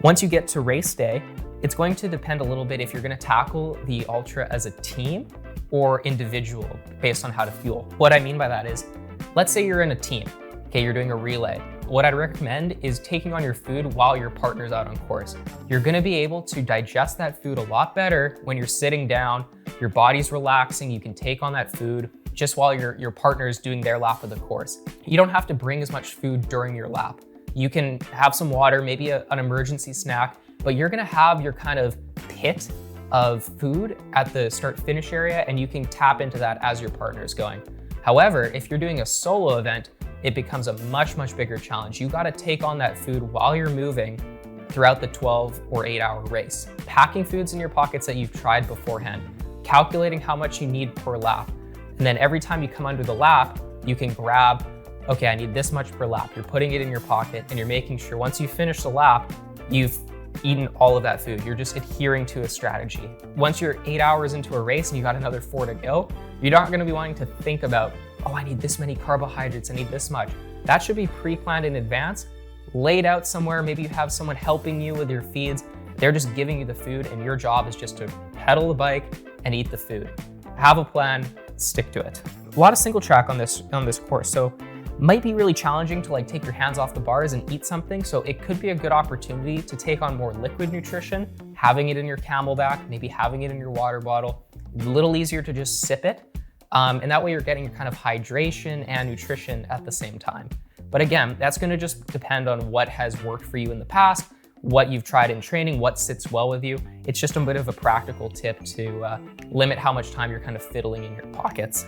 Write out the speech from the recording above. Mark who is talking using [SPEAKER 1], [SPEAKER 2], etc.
[SPEAKER 1] Once you get to race day, it's going to depend a little bit if you're going to tackle the ultra as a team or individual based on how to fuel. What I mean by that is, let's say you're in a team, okay, you're doing a relay. What I'd recommend is taking on your food while your partner's out on course. You're gonna be able to digest that food a lot better when you're sitting down, your body's relaxing, you can take on that food just while your partner is doing their lap of the course. You don't have to bring as much food during your lap. You can have some water, maybe an emergency snack, but you're gonna have your kind of pit of food at the start-finish area, and you can tap into that as your partner is going. However, if you're doing a solo event, it becomes a much, much bigger challenge. You gotta take on that food while you're moving throughout the 12 or 8-hour race. Packing foods in your pockets that you've tried beforehand, calculating how much you need per lap. And then every time you come under the lap, you can grab, okay, I need this much per lap. You're putting it in your pocket and you're making sure once you finish the lap, you've eaten all of that food. You're just adhering to a strategy. Once you're 8 hours into a race and you got another 4 to go, you're not gonna be wanting to think about, oh, I need this many carbohydrates, I need this much. That should be pre-planned in advance, laid out somewhere. Maybe you have someone helping you with your feeds. They're just giving you the food and your job is just to pedal the bike and eat the food. Have a plan, stick to it. A lot of single track on this course, so might be really challenging to take your hands off the bars and eat something. So it could be a good opportunity to take on more liquid nutrition, having it in your Camelback, maybe having it in your water bottle. A little easier to just sip it. And that way you're getting your kind of hydration and nutrition at the same time. But again, that's gonna just depend on what has worked for you in the past, what you've tried in training, what sits well with you. It's just a bit of a practical tip to limit how much time you're kind of fiddling in your pockets.